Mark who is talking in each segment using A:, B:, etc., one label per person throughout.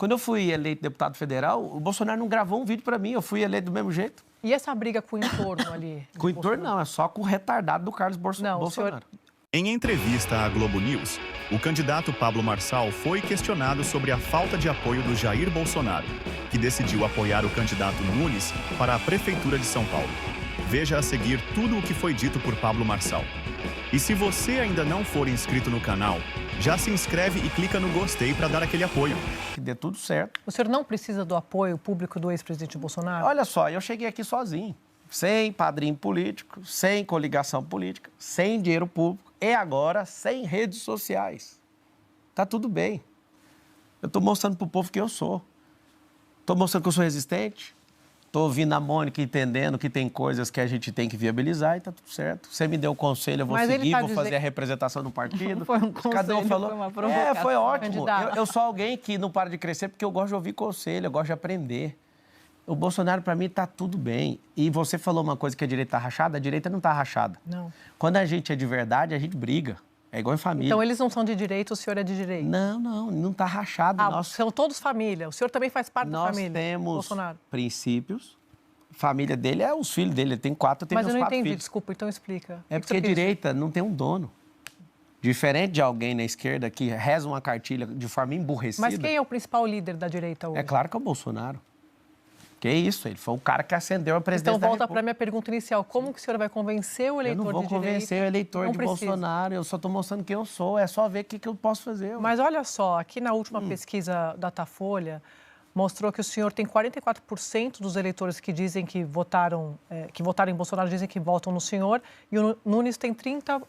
A: Quando eu fui eleito deputado federal, o Bolsonaro não gravou um vídeo para mim, eu fui eleito do mesmo jeito.
B: E essa briga com o entorno ali?
A: Com o entorno não, é só com o retardado do Carlos Bolsonaro.
B: Senhor...
C: Em entrevista à Globo News, o candidato Pablo Marçal foi questionado sobre a falta de apoio do Jair Bolsonaro, que decidiu apoiar o candidato Nunes para a Prefeitura de São Paulo. Veja a seguir tudo o que foi dito por Pablo Marçal. E se você ainda não for inscrito no canal, já se inscreve e clica no gostei para dar aquele apoio.
A: Que dê tudo certo.
B: O senhor não precisa do apoio público do ex-presidente Bolsonaro?
A: Olha só, eu cheguei aqui sozinho, sem padrinho político, sem coligação política, sem dinheiro público e agora sem redes sociais. Tá tudo bem. Eu estou mostrando para o povo que eu sou. Estou mostrando que eu sou resistente. Estou ouvindo a Mônica, entendendo que tem coisas que a gente tem que viabilizar e tá tudo certo. Você me deu um conselho, eu vou seguir, vou fazer a representação no partido.
B: Foi um conselho,
A: Cada um falou.
B: foi uma provocação.
A: Foi ótimo. Eu sou alguém que não para de crescer porque eu gosto de ouvir conselho, eu gosto de aprender. O Bolsonaro, para mim, tá tudo bem. E você falou uma coisa que a direita tá rachada, a direita não tá rachada.
B: Não.
A: Quando a gente é de verdade, a gente briga. É igual em família.
B: Então, eles não são de direita, o senhor é de direita?
A: Não tá rachado.
B: São todos família. O senhor também faz parte da família.
A: Nós temos
B: Bolsonaro.
A: Princípios. A família dele é os filhos dele. Ele tem 4, eu tenho meus 4 filhos.
B: Mas eu não entendi, desculpa, então explica.
A: É porque a direita não tem um dono. Diferente de alguém na esquerda que reza uma cartilha de forma emburrecida.
B: Mas quem é o principal líder da direita hoje?
A: É claro que é o Bolsonaro. Que isso, ele foi o cara que acendeu a presidência
B: Então, volta para a minha pergunta inicial. Como que o senhor vai convencer o eleitor de direita?
A: Eu não vou convencer o eleitor de Bolsonaro, eu só estou mostrando quem eu sou. É só ver o que eu posso fazer.
B: Mas olha só, aqui na última pesquisa da Datafolha, mostrou que o senhor tem 44% dos eleitores que dizem que votaram em Bolsonaro, dizem que votam no senhor, e o Nunes tem 30%.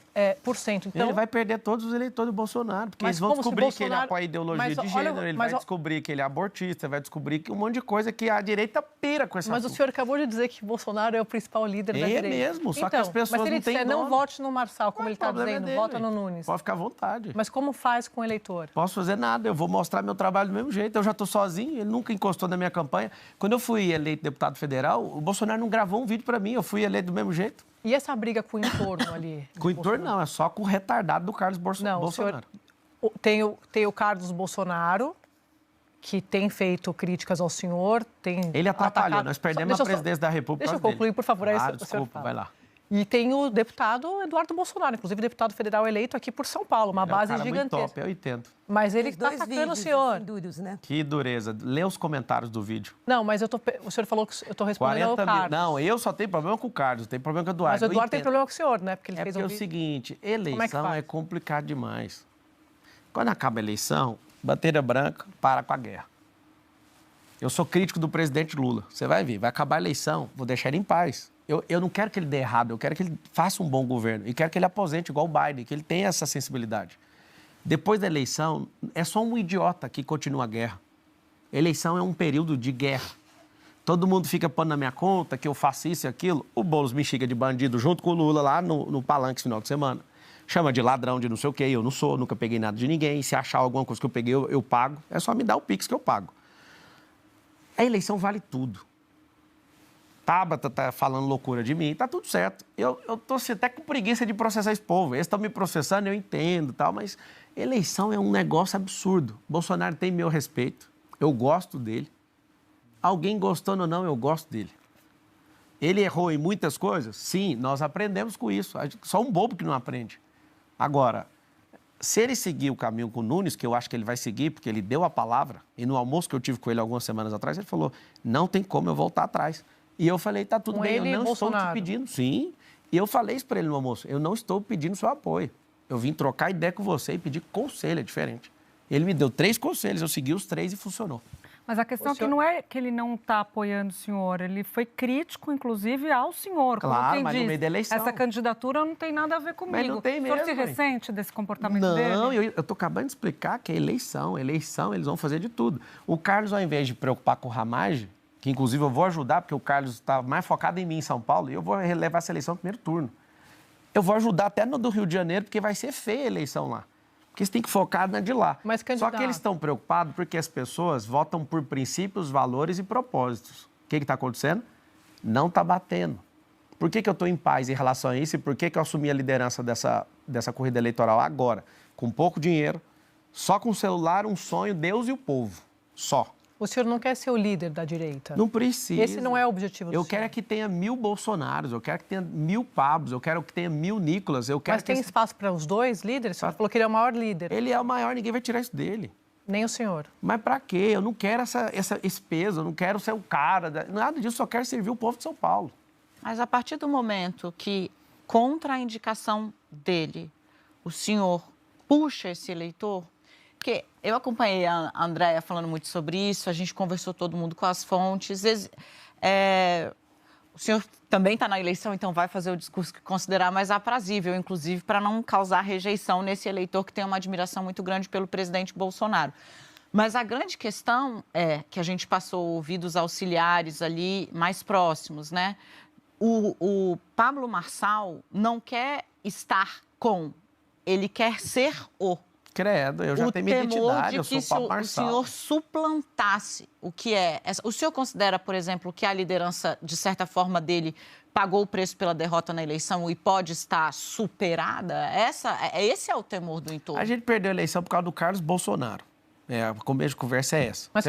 B: Então,
A: ele vai perder todos os eleitores do Bolsonaro, porque eles vão descobrir que ele apoia a ideologia de gênero, ele vai descobrir que ele é abortista, vai descobrir que um monte de coisa que a direita pira com essa
B: Mas
A: assunto.
B: O senhor acabou de dizer que Bolsonaro é o principal líder da direita.
A: É mesmo, só que as pessoas não têm
B: Mas se ele disser, não vote no Marçal, como ele está dizendo, vota no Nunes.
A: Pode ficar à vontade.
B: Mas como faz com o eleitor?
A: Posso fazer nada, eu vou mostrar meu trabalho do mesmo jeito, eu já estou sozinho, ele nunca encostou na minha campanha. Quando eu fui eleito deputado federal, o Bolsonaro não gravou um vídeo para mim, eu fui eleito do mesmo jeito.
B: E essa briga com o entorno ali?
A: Com o entorno não, é só com o retardado do Carlos Bolsonaro.
B: Não, o senhor tem o Carlos Bolsonaro, que tem feito críticas ao senhor,
A: Ele atrapalhou, nós perdemos a presidência da República.
B: Deixa eu concluir, por favor.
A: Claro, desculpa, vai lá.
B: E tem o deputado Eduardo Bolsonaro, inclusive deputado federal eleito aqui por São Paulo, uma base gigantesca.
A: Muito top, eu entendo.
B: Mas ele está atacando o senhor.
D: Duros, né?
A: Que dureza. Lê os comentários do vídeo.
B: Não, mas o senhor falou que eu estou respondendo ao Carlos.
A: Não, eu só tenho problema com o Carlos, tem problema com o Eduardo.
B: Mas o Eduardo tem problema com o senhor, né? Porque ele fez
A: o seguinte, eleição é complicado demais. Quando acaba a eleição, bandeira branca para com a guerra. Eu sou crítico do presidente Lula. Você vai ver, vai acabar a eleição, vou deixar ele em paz. Eu não quero que ele dê errado, eu quero que ele faça um bom governo. E quero que ele aposente igual o Biden, que ele tenha essa sensibilidade. Depois da eleição, é só um idiota que continua a guerra. Eleição é um período de guerra. Todo mundo fica pondo na minha conta que eu faço isso e aquilo. O Boulos me xinga de bandido junto com o Lula lá no palanque esse final de semana. Chama de ladrão, de não sei o quê. Eu não sou, nunca peguei nada de ninguém. Se achar alguma coisa que eu peguei, eu pago. É só me dar o Pix que eu pago. A eleição vale tudo. Tabata tá falando loucura de mim, tá tudo certo. Eu tô até com preguiça de processar esse povo. Eles estão me processando, eu entendo, tal, mas eleição é um negócio absurdo. Bolsonaro tem meu respeito, eu gosto dele. Alguém gostando ou não, eu gosto dele. Ele errou em muitas coisas? Sim, nós aprendemos com isso. Só um bobo que não aprende. Agora, se ele seguir o caminho com o Nunes, que eu acho que ele vai seguir, porque ele deu a palavra, e no almoço que eu tive com ele algumas semanas atrás, ele falou, não tem como eu voltar atrás. E eu falei, tá tudo bem, eu não estou te pedindo, sim. E eu falei isso para ele no almoço, eu não estou pedindo seu apoio. Eu vim trocar ideia com você e pedir conselho, é diferente. Ele me deu 3 conselhos, eu segui os 3 e funcionou.
E: Mas a questão é que não é que ele não está apoiando o senhor, ele foi crítico, inclusive, ao senhor.
A: Claro, mas no meio da eleição.
E: Essa candidatura não tem nada a ver comigo.
A: Mas não tem mesmo.
E: O senhor se ressente desse comportamento dele?
A: Não, eu estou acabando de explicar que é eleição, eles vão fazer de tudo. O Carlos, ao invés de preocupar com o Ramagem, que inclusive eu vou ajudar, porque o Carlos está mais focado em mim em São Paulo, e eu vou levar essa eleição no primeiro turno. Eu vou ajudar até no do Rio de Janeiro, porque vai ser feia a eleição lá. Porque você tem que focar na de lá.
B: Mas, candidato...
A: Só que eles estão preocupados porque as pessoas votam por princípios, valores e propósitos. O que está acontecendo? Não está batendo. Por que eu estou em paz em relação a isso e por que eu assumi a liderança dessa corrida eleitoral agora? Com pouco dinheiro, só com o celular, um sonho, Deus e o povo. Só.
B: O senhor não quer ser o líder da direita?
A: Não precisa.
B: Esse não é o objetivo do senhor.
A: Eu quero é que tenha 1000 Bolsonaros, eu quero que tenha 1000 Pablos, eu quero que tenha 1000 Nicolas.
B: Mas tem espaço para os dois líderes? O senhor falou que ele é o maior líder.
A: Ele é o maior, ninguém vai tirar isso dele.
B: Nem o senhor.
A: Mas para quê? Eu não quero esse peso, eu não quero ser o cara, nada disso, só quero servir o povo de São Paulo.
D: Mas a partir do momento que, contra a indicação dele, o senhor puxa esse eleitor, porque eu acompanhei a Andréia falando muito sobre isso, a gente conversou todo mundo com as fontes. O senhor também está na eleição, então vai fazer o discurso que considerar mais aprazível, inclusive para não causar rejeição nesse eleitor que tem uma admiração muito grande pelo presidente Bolsonaro. Mas a grande questão é que a gente passou a ouvir dos auxiliares ali mais próximos, né? O Pablo Marçal não quer estar com, ele quer ser o.
A: Credo, eu já tenho minha identidade, eu sou o Pablo Marçal.
D: O senhor suplantasse o que é. O senhor considera, por exemplo, que a liderança, de certa forma, dele pagou o preço pela derrota na eleição e pode estar superada? Esse é o temor do entorno.
A: A gente perdeu a eleição por causa do Carlos Bolsonaro. A começo de conversa é essa.
B: Mas o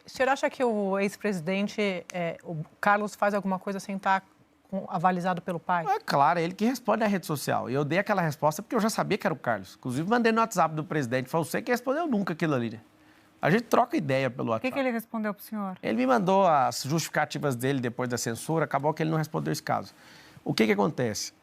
B: senhor acha que o ex-presidente, o Carlos, faz alguma coisa sem estar avalizado pelo pai?
A: É claro, é ele que responde na rede social. E eu dei aquela resposta porque eu já sabia que era o Carlos. Inclusive, mandei no WhatsApp do presidente. Falei, você que respondeu nunca aquilo ali, né? A gente troca ideia pelo WhatsApp.
E: O que ele respondeu para o senhor?
A: Ele me mandou as justificativas dele depois da censura. Acabou que ele não respondeu esse caso. O que acontece?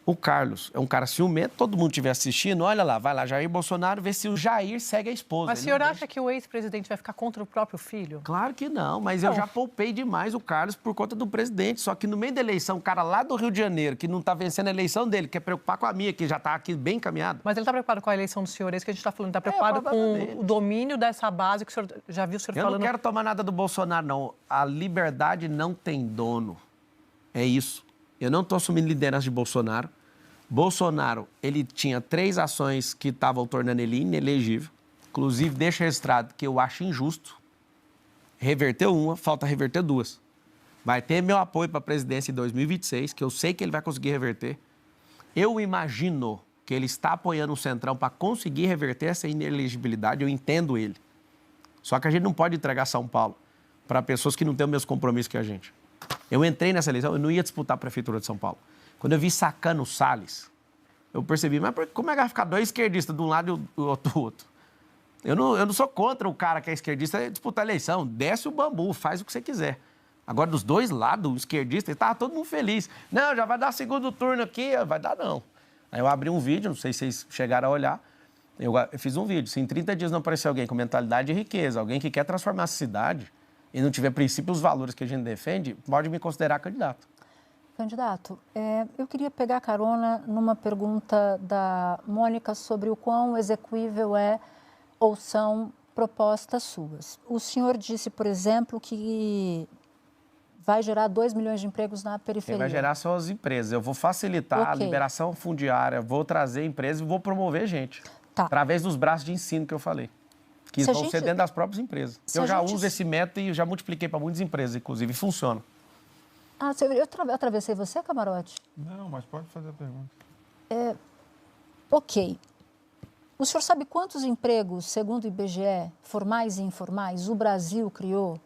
A: O Carlos é um cara ciumento, todo mundo estiver assistindo, olha lá, vai lá, Jair Bolsonaro, vê se o Jair segue a esposa.
B: Mas o senhor acha que o ex-presidente vai ficar contra o próprio filho?
A: Claro que não, mas eu já poupei demais o Carlos por conta do presidente. Só que no meio da eleição, o cara lá do Rio de Janeiro, que não está vencendo a eleição dele, quer preocupar com a minha, que já está aqui bem encaminhado.
B: Mas ele está preocupado com a eleição do senhor, é isso que a gente está falando, está preocupado com o domínio dessa base que o senhor já viu o senhor falando.
A: Eu não quero tomar nada do Bolsonaro, não. A liberdade não tem dono. É isso. Eu não estou assumindo liderança de Bolsonaro. Bolsonaro, ele tinha 3 ações que estavam tornando ele inelegível. Inclusive, deixa registrado que eu acho injusto. Reverteu uma, falta reverter 2. Vai ter meu apoio para a presidência em 2026, que eu sei que ele vai conseguir reverter. Eu imagino que ele está apoiando o Centrão para conseguir reverter essa inelegibilidade, eu entendo ele. Só que a gente não pode entregar São Paulo para pessoas que não têm os mesmos compromissos que a gente. Eu entrei nessa eleição, eu não ia disputar a prefeitura de São Paulo. Quando eu vi sacando o Salles, eu percebi, mas como é que vai ficar 2 esquerdistas de um lado e o outro do outro? Eu não sou contra o cara que é esquerdista disputar a eleição. Desce o bambu, faz o que você quiser. Agora, dos 2 lados, o esquerdista, estava todo mundo feliz. Não, já vai dar segundo turno aqui, vai dar não. Aí eu abri um vídeo, não sei se vocês chegaram a olhar, eu fiz um vídeo. Se em 30 dias não aparecer alguém com mentalidade de riqueza, alguém que quer transformar a cidade e não tiver princípios e valores que a gente defende, pode me considerar candidato.
F: Candidato, eu queria pegar carona numa pergunta da Mônica sobre o quão execuível é ou são propostas suas. O senhor disse, por exemplo, que vai gerar 2 milhões de empregos na periferia.
A: Quem vai gerar são as empresas. Eu vou facilitar a liberação fundiária, vou trazer empresas e vou promover gente. Tá. Através dos braços de ensino que eu falei. Que vão ser dentro das próprias empresas. Eu já uso esse método e já multipliquei para muitas empresas, inclusive, e funciona.
F: Eu atravessei você, Camarote?
G: Não, mas pode fazer a pergunta.
F: Ok. O senhor sabe quantos empregos, segundo o IBGE, formais e informais, o Brasil criou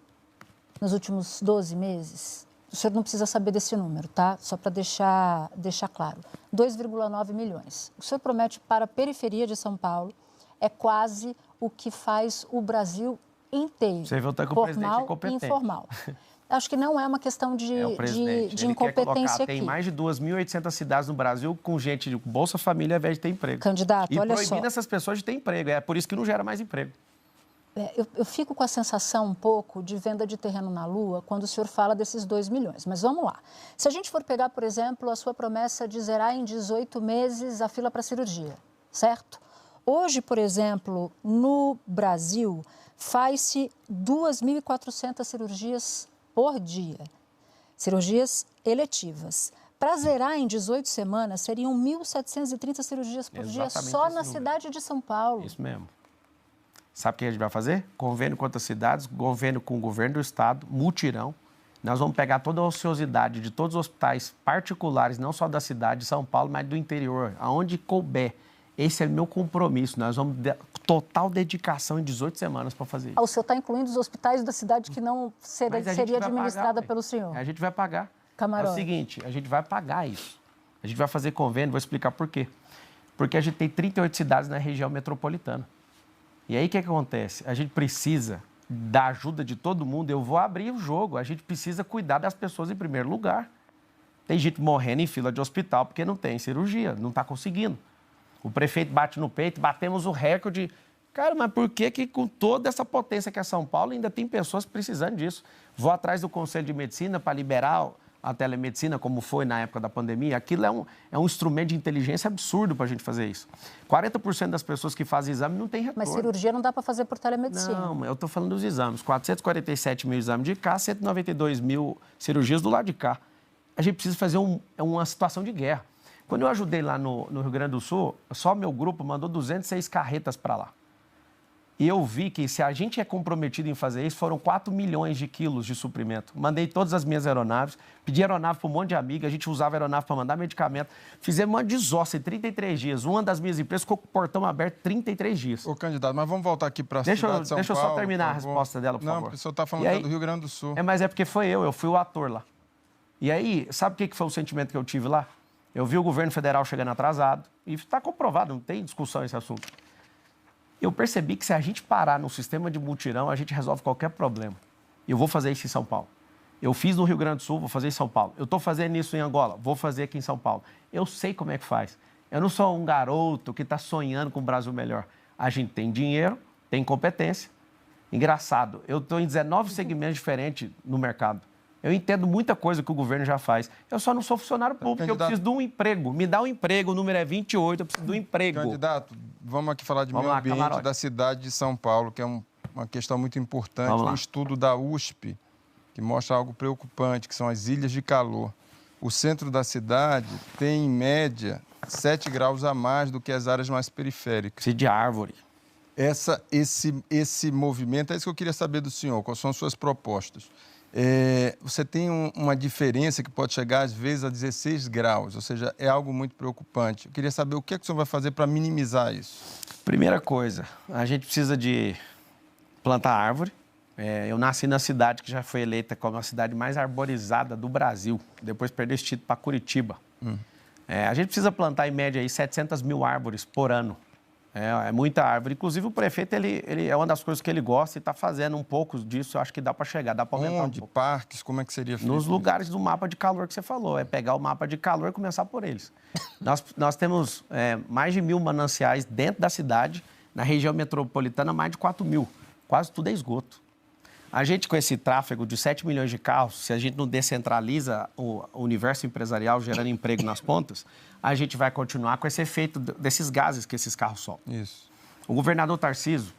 F: nos últimos 12 meses? O senhor não precisa saber desse número, tá? Só para deixar claro. 2,9 milhões. O senhor promete para a periferia de São Paulo, é quase o que faz o Brasil inteiro.
A: Você voltar com o presidente incompetente.
F: E informal. Acho que não é uma questão de incompetência aqui.
A: Tem mais de 2.800 cidades no Brasil com gente de Bolsa Família ao invés de ter emprego.
F: Candidato, olha só.
A: E proibindo essas pessoas de ter emprego. É por isso que não gera mais emprego.
F: Eu fico com a sensação um pouco de venda de terreno na Lua quando o senhor fala desses 2 milhões. Mas vamos lá. Se a gente for pegar, por exemplo, a sua promessa de zerar em 18 meses a fila para cirurgia, certo? Hoje, por exemplo, no Brasil, faz-se 2.400 cirurgias por dia. Cirurgias eletivas. Para zerar em 18 semanas, seriam 1.730 cirurgias por dia só na cidade de São Paulo.
A: Isso mesmo. Sabe o que a gente vai fazer? Convênio com outras cidades, convênio com o governo do estado, mutirão. Nós vamos pegar toda a ociosidade de todos os hospitais particulares, não só da cidade de São Paulo, mas do interior, aonde couber. Esse é o meu compromisso. Nós vamos total dedicação em 18 semanas para fazer isso.
F: O senhor está incluindo os hospitais da cidade que não seria administrada pelo senhor?
A: A gente vai pagar.
F: Camarote.
A: É o seguinte, a gente vai pagar isso. A gente vai fazer convênio, vou explicar por quê. Porque a gente tem 38 cidades na região metropolitana. E aí o que acontece? A gente precisa da ajuda de todo mundo. Eu vou abrir o jogo. A gente precisa cuidar das pessoas em primeiro lugar. Tem gente morrendo em fila de hospital porque não tem cirurgia, não está conseguindo. O prefeito bate no peito, batemos o recorde. Cara, mas por que com toda essa potência que é São Paulo ainda tem pessoas precisando disso? Vou atrás do Conselho de Medicina para liberar a telemedicina, como foi na época da pandemia. Aquilo é um instrumento de inteligência absurdo para a gente fazer isso. 40% das pessoas que fazem exame não tem retorno.
F: Mas cirurgia não dá para fazer por telemedicina.
A: Não, eu estou falando dos exames. 447 mil exames de cá, 192 mil cirurgias do lado de cá. A gente precisa fazer uma situação de guerra. Quando eu ajudei lá no Rio Grande do Sul, só meu grupo mandou 206 carretas para lá. E eu vi que se a gente é comprometido em fazer isso, foram 4 milhões de quilos de suprimento. Mandei todas as minhas aeronaves, pedi aeronave para um monte de amiga, a gente usava aeronave para mandar medicamento. Fizemos uma desossa em 33 dias. Uma das minhas empresas ficou com o portão aberto 33 dias.
G: Ô, candidato, mas vamos voltar aqui para a cidade de São Paulo.
A: Deixa eu só terminar a resposta dela, por favor.
G: Não, o senhor está falando do Rio Grande do Sul.
A: Mas é porque eu fui o ator lá. E aí, sabe o que foi o sentimento que eu tive lá? Eu vi o governo federal chegando atrasado, e está comprovado, não tem discussão esse assunto. Eu percebi que se a gente parar no sistema de mutirão, a gente resolve qualquer problema. E eu vou fazer isso em São Paulo. Eu fiz no Rio Grande do Sul, vou fazer em São Paulo. Eu estou fazendo isso em Angola, vou fazer aqui em São Paulo. Eu sei como é que faz. Eu não sou um garoto que está sonhando com um Brasil melhor. A gente tem dinheiro, tem competência. Engraçado, eu estou em 19 segmentos diferentes no mercado. Eu entendo muita coisa que o governo já faz. Eu só não sou funcionário público, eu preciso de um emprego. Me dá um emprego, o número é 28, eu preciso de um emprego.
G: Candidato, vamos aqui falar de meio ambiente Camarote. Da cidade de São Paulo, que é uma questão muito importante. Tem um estudo da USP que mostra algo preocupante, que são as ilhas de calor. O centro da cidade tem, em média, 7 graus a mais do que as áreas mais periféricas.
A: Precisa de árvore.
G: Esse movimento, é isso que eu queria saber do senhor, quais são as suas propostas. Você tem uma diferença que pode chegar, às vezes, a 16 graus, ou seja, é algo muito preocupante. Eu queria saber o que o senhor vai fazer para minimizar isso.
A: Primeira coisa, a gente precisa de plantar árvore. Eu nasci na cidade que já foi eleita como a cidade mais arborizada do Brasil, depois perdeu esse título para Curitiba. A gente precisa plantar, em média, aí, 700 mil árvores por ano. É muita árvore. Inclusive, o prefeito, ele é uma das coisas que ele gosta e está fazendo um pouco disso. Eu acho que dá para chegar, dá para aumentar um pouco.
G: Parques, como é que seria feito?
A: Nos lugares do mapa de calor que você falou. É pegar o mapa de calor e começar por eles. Nós temos mais de 1.000 mananciais dentro da cidade. Na região metropolitana, mais de 4.000. Quase tudo é esgoto. A gente, com esse tráfego de 7 milhões de carros, se a gente não descentraliza o universo empresarial gerando emprego nas pontas, a gente vai continuar com esse efeito desses gases que esses carros soltam.
G: Isso.
A: O governador Tarcísio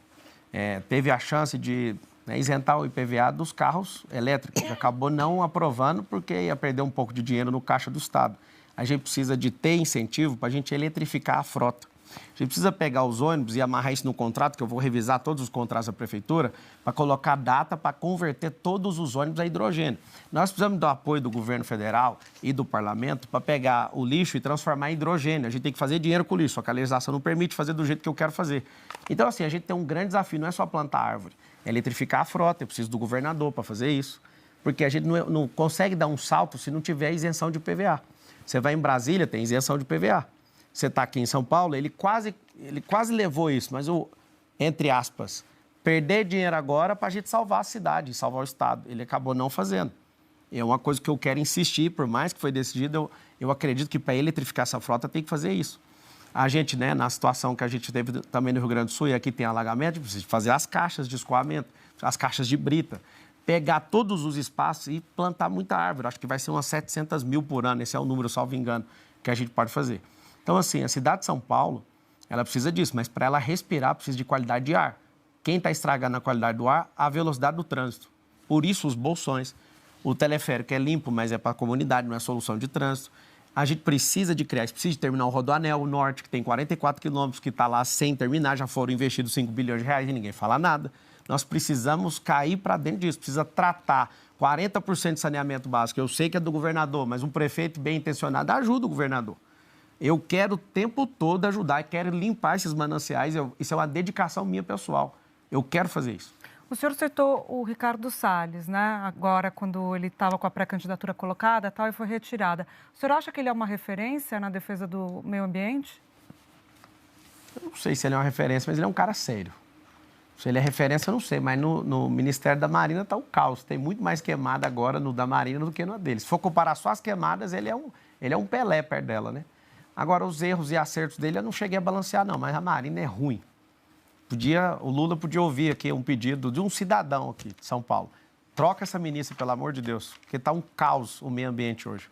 A: teve a chance de isentar o IPVA dos carros elétricos. Acabou não aprovando porque ia perder um pouco de dinheiro no caixa do Estado. A gente precisa de ter incentivo para a gente eletrificar a frota. A gente precisa pegar os ônibus e amarrar isso no contrato, que eu vou revisar todos os contratos da prefeitura, para colocar data para converter todos os ônibus a hidrogênio. Nós precisamos do apoio do governo federal e do parlamento para pegar o lixo e transformar em hidrogênio. A gente tem que fazer dinheiro com o lixo, só que a legislação não permite fazer do jeito que eu quero fazer. Então, assim, a gente tem um grande desafio, não é só plantar árvore, é eletrificar a frota. Eu preciso do governador para fazer isso, porque a gente não consegue dar um salto se não tiver isenção de IPVA. Você vai em Brasília, tem isenção de IPVA. Você está aqui em São Paulo, ele quase levou isso, mas entre aspas, perder dinheiro agora para a gente salvar a cidade, salvar o Estado. Ele acabou não fazendo. É uma coisa que eu quero insistir, por mais que foi decidido, eu acredito que para eletrificar essa frota tem que fazer isso. A gente, na situação que a gente teve também no Rio Grande do Sul, e aqui tem alagamento, precisa fazer as caixas de escoamento, as caixas de brita, pegar todos os espaços e plantar muita árvore. Acho que vai ser umas 700 mil por ano, esse é o número, salvo engano, que a gente pode fazer. Então, assim, a cidade de São Paulo, ela precisa disso, mas para ela respirar, precisa de qualidade de ar. Quem está estragando a qualidade do ar? A velocidade do trânsito. Por isso, os bolsões. O teleférico é limpo, mas é para a comunidade, não é solução de trânsito. A gente precisa de criar, precisa de terminar o Rodoanel, o Norte, que tem 44 quilômetros, que está lá sem terminar, já foram investidos 5 bilhões de reais e ninguém fala nada. Nós precisamos cair para dentro disso, precisa tratar 40% de saneamento básico. Eu sei que é do governador, mas um prefeito bem intencionado ajuda o governador. Eu quero o tempo todo ajudar, e quero limpar esses mananciais. Isso é uma dedicação minha pessoal. Eu quero fazer isso.
E: O senhor citou o Ricardo Salles, né? Agora, quando ele estava com a pré-candidatura colocada tal, e foi retirada. O senhor acha que ele é uma referência na defesa do meio ambiente?
A: Eu não sei se ele é uma referência, mas ele é um cara sério. Se ele é referência, eu não sei, mas no Ministério da Marina está o caos. Tem muito mais queimada agora no da Marina do que no dele. Se for comparar só as queimadas, ele é um Pelé perto dela, né? Agora, os erros e acertos dele eu não cheguei a balancear, não, mas a Marina é ruim. O Lula podia ouvir aqui um pedido de um cidadão aqui de São Paulo. Troca essa ministra, pelo amor de Deus, porque está um caos o meio ambiente hoje.